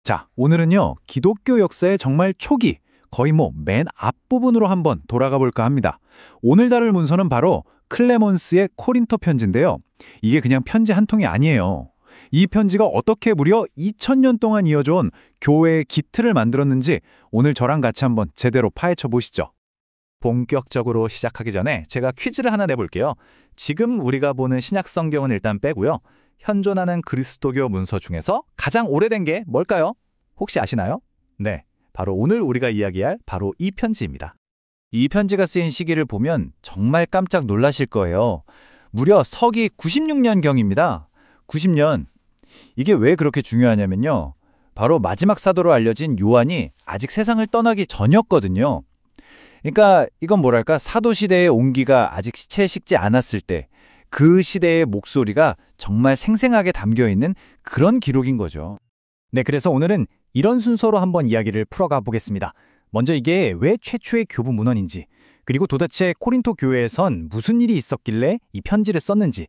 자, 오늘은요, 기독교 역사의 정말 초기, 거의 맨 앞부분으로 한번 돌아가 볼까 합니다. 오늘 다룰 문서는 바로 클레몬스의 코린토 편지인데요. 이게 그냥 편지 한 통이 아니에요. 이 편지가 어떻게 무려 2000년 동안 이어져온 교회의 기틀을 만들었는지 오늘 저랑 같이 한번 제대로 파헤쳐 보시죠. 본격적으로 시작하기 전에 제가 퀴즈를 하나 내볼게요. 지금 우리가 보는 신약 성경은 일단 빼고요. 현존하는 그리스도교 문서 중에서 가장 오래된 게 뭘까요? 혹시 아시나요? 네, 바로 오늘 우리가 이야기할 바로 이 편지입니다. 이 편지가 쓰인 시기를 보면 정말 깜짝 놀라실 거예요. 무려 서기 96년경입니다. 90년. 이게 왜 그렇게 중요하냐면요. 바로 마지막 사도로 알려진 요한이 아직 세상을 떠나기 전이었거든요. 그러니까 이건 뭐랄까, 사도 시대의 온기가 아직 시체에 식지 않았을 때 그 시대의 목소리가 정말 생생하게 담겨있는 그런 기록인 거죠. 네, 그래서 오늘은 이런 순서로 한번 이야기를 풀어가 보겠습니다. 먼저 이게 왜 최초의 교부 문헌인지, 그리고 도대체 코린토 교회에선 무슨 일이 있었길래 이 편지를 썼는지,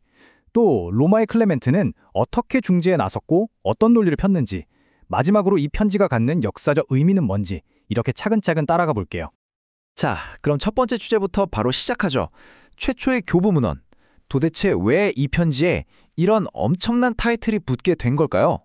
또 로마의 클레멘트는 어떻게 중재에 나섰고 어떤 논리를 폈는지, 마지막으로 이 편지가 갖는 역사적 의미는 뭔지 이렇게 차근차근 따라가 볼게요. 자, 그럼 첫 번째 주제부터 바로 시작하죠. 최초의 교부 문헌. 도대체 왜 이 편지에 이런 엄청난 타이틀이 붙게 된 걸까요?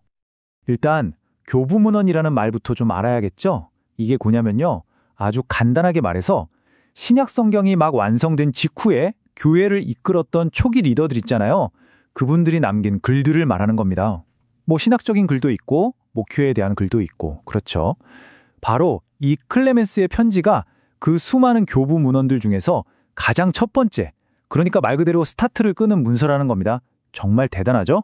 일단 교부 문헌이라는 말부터 좀 알아야겠죠? 이게 뭐냐면요, 아주 간단하게 말해서 신약 성경이 막 완성된 직후에 교회를 이끌었던 초기 리더들 있잖아요. 그분들이 남긴 글들을 말하는 겁니다. 신학적인 글도 있고 목회에 대한 글도 있고, 그렇죠. 바로 이 클레멘스의 편지가 그 수많은 교부 문헌들 중에서 가장 첫 번째, 그러니까 말 그대로 스타트를 끄는 문서라는 겁니다. 정말 대단하죠?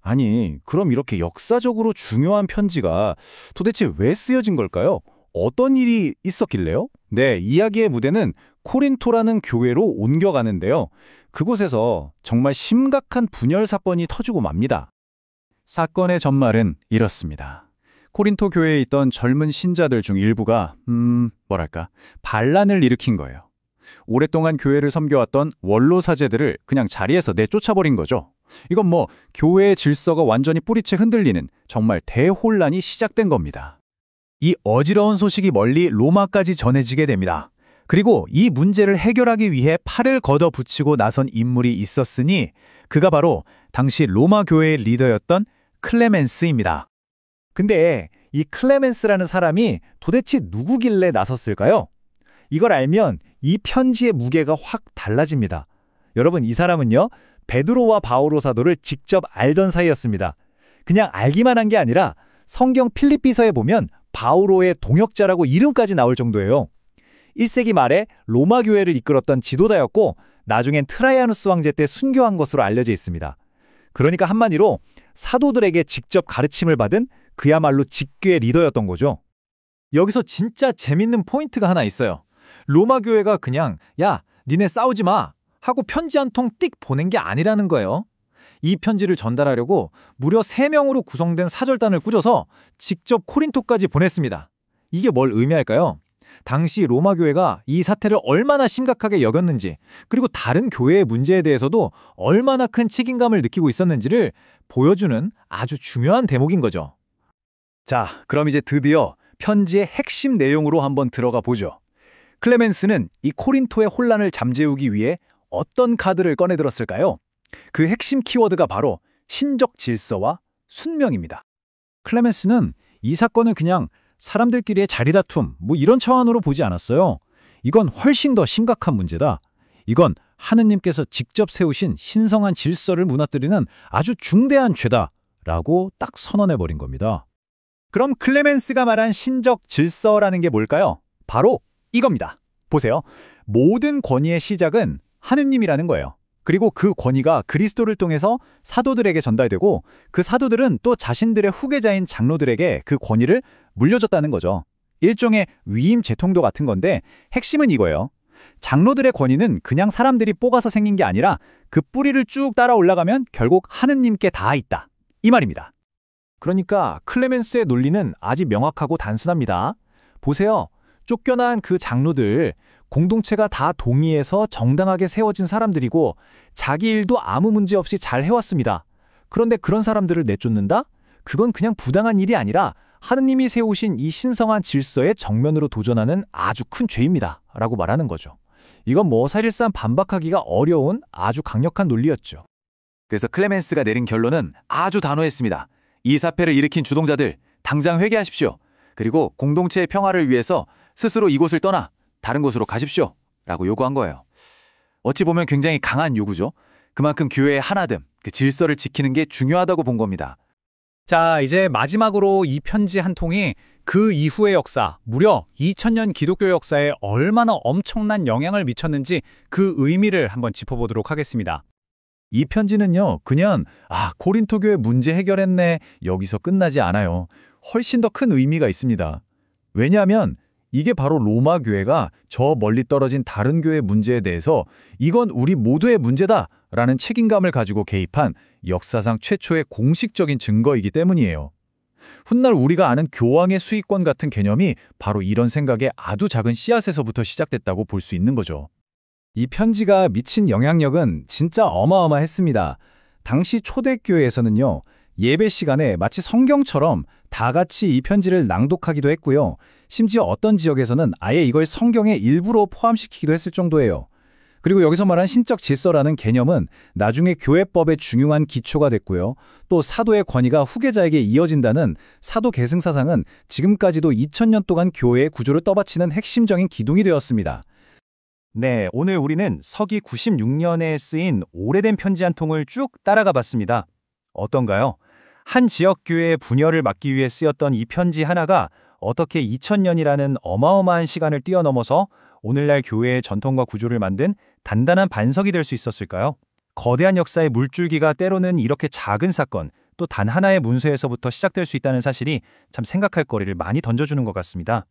아니, 그럼 이렇게 역사적으로 중요한 편지가 도대체 왜 쓰여진 걸까요? 어떤 일이 있었길래요? 네, 이야기의 무대는 코린토라는 교회로 옮겨가는데요. 그곳에서 정말 심각한 분열 사건이 터지고 맙니다. 사건의 전말은 이렇습니다. 코린토 교회에 있던 젊은 신자들 중 일부가 반란을 일으킨 거예요. 오랫동안 교회를 섬겨왔던 원로 사제들을 그냥 자리에서 내쫓아버린 거죠. 이건 교회의 질서가 완전히 뿌리채 흔들리는 정말 대혼란이 시작된 겁니다. 이 어지러운 소식이 멀리 로마까지 전해지게 됩니다. 그리고 이 문제를 해결하기 위해 팔을 걷어붙이고 나선 인물이 있었으니 그가 바로 당시 로마 교회의 리더였던 클레멘스입니다. 근데 이 클레멘스라는 사람이 도대체 누구길래 나섰을까요? 이걸 알면 이 편지의 무게가 확 달라집니다. 여러분, 이 사람은요, 베드로와 바오로 사도를 직접 알던 사이였습니다. 그냥 알기만 한 게 아니라 성경 필립비서에 보면 바오로의 동역자라고 이름까지 나올 정도예요. 1세기 말에 로마 교회를 이끌었던 지도자였고 나중엔 트라이아누스 황제 때 순교한 것으로 알려져 있습니다. 그러니까 한마디로 사도들에게 직접 가르침을 받은 그야말로 직교의 리더였던 거죠. 여기서 진짜 재밌는 포인트가 하나 있어요. 로마 교회가 그냥 야, 니네 싸우지 마 하고 편지 한 통 띡 보낸 게 아니라는 거예요. 이 편지를 전달하려고 무려 3명으로 구성된 사절단을 꾸려서 직접 코린토까지 보냈습니다. 이게 뭘 의미할까요? 당시 로마 교회가 이 사태를 얼마나 심각하게 여겼는지, 그리고 다른 교회의 문제에 대해서도 얼마나 큰 책임감을 느끼고 있었는지를 보여주는 아주 중요한 대목인 거죠. 자, 그럼 이제 드디어 편지의 핵심 내용으로 한번 들어가 보죠. 클레멘스는 이 코린토의 혼란을 잠재우기 위해 어떤 카드를 꺼내들었을까요? 그 핵심 키워드가 바로 신적 질서와 순명입니다. 클레멘스는 이 사건을 그냥 사람들끼리의 자리다툼 이런 차원으로 보지 않았어요. 이건 훨씬 더 심각한 문제다. 이건 하느님께서 직접 세우신 신성한 질서를 무너뜨리는 아주 중대한 죄다라고 딱 선언해버린 겁니다. 그럼 클레멘스가 말한 신적 질서라는 게 뭘까요? 바로 이겁니다. 보세요. 모든 권위의 시작은 하느님이라는 거예요. 그리고 그 권위가 그리스도를 통해서 사도들에게 전달되고 그 사도들은 또 자신들의 후계자인 장로들에게 그 권위를 물려줬다는 거죠. 일종의 위임 재통도 같은 건데 핵심은 이거예요. 장로들의 권위는 그냥 사람들이 뽑아서 생긴 게 아니라 그 뿌리를 쭉 따라 올라가면 결국 하느님께 닿아 있다. 이 말입니다. 그러니까 클레멘스의 논리는 아주 명확하고 단순합니다. 보세요. 쫓겨난 그 장로들, 공동체가 다 동의해서 정당하게 세워진 사람들이고 자기 일도 아무 문제 없이 잘 해왔습니다. 그런데 그런 사람들을 내쫓는다? 그건 그냥 부당한 일이 아니라 하느님이 세우신 이 신성한 질서에 정면으로 도전하는 아주 큰 죄입니다. 라고 말하는 거죠. 이건 사실상 반박하기가 어려운 아주 강력한 논리였죠. 그래서 클레멘스가 내린 결론은 아주 단호했습니다. 이 사패를 일으킨 주동자들 당장 회개하십시오. 그리고 공동체의 평화를 위해서 스스로 이곳을 떠나 다른 곳으로 가십시오. 라고 요구한 거예요. 어찌 보면 굉장히 강한 요구죠. 그만큼 교회의 하나됨, 그 질서를 지키는 게 중요하다고 본 겁니다. 자, 이제 마지막으로 이 편지 한 통이 그 이후의 역사, 무려 2000년 기독교 역사에 얼마나 엄청난 영향을 미쳤는지 그 의미를 한번 짚어보도록 하겠습니다. 이 편지는요, 그냥 고린토 교회 문제 해결했네, 여기서 끝나지 않아요. 훨씬 더 큰 의미가 있습니다. 왜냐하면 이게 바로 로마 교회가 저 멀리 떨어진 다른 교회 문제에 대해서 이건 우리 모두의 문제다라는 책임감을 가지고 개입한 역사상 최초의 공식적인 증거이기 때문이에요. 훗날 우리가 아는 교황의 수익권 같은 개념이 바로 이런 생각의 아주 작은 씨앗에서부터 시작됐다고 볼 수 있는 거죠. 이 편지가 미친 영향력은 진짜 어마어마했습니다. 당시 초대교회에서는요, 예배 시간에 마치 성경처럼 다 같이 이 편지를 낭독하기도 했고요. 심지어 어떤 지역에서는 아예 이걸 성경의 일부로 포함시키기도 했을 정도예요. 그리고 여기서 말한 신적 질서라는 개념은 나중에 교회법의 중요한 기초가 됐고요. 또 사도의 권위가 후계자에게 이어진다는 사도 계승사상은 지금까지도 2000년 동안 교회의 구조를 떠받치는 핵심적인 기둥이 되었습니다. 네, 오늘 우리는 서기 96년에 쓰인 오래된 편지 한 통을 쭉 따라가 봤습니다. 어떤가요? 한 지역 교회의 분열을 막기 위해 쓰였던 이 편지 하나가 어떻게 2000년이라는 어마어마한 시간을 뛰어넘어서 오늘날 교회의 전통과 구조를 만든 단단한 반석이 될 수 있었을까요? 거대한 역사의 물줄기가 때로는 이렇게 작은 사건, 또 단 하나의 문서에서부터 시작될 수 있다는 사실이 참 생각할 거리를 많이 던져주는 것 같습니다.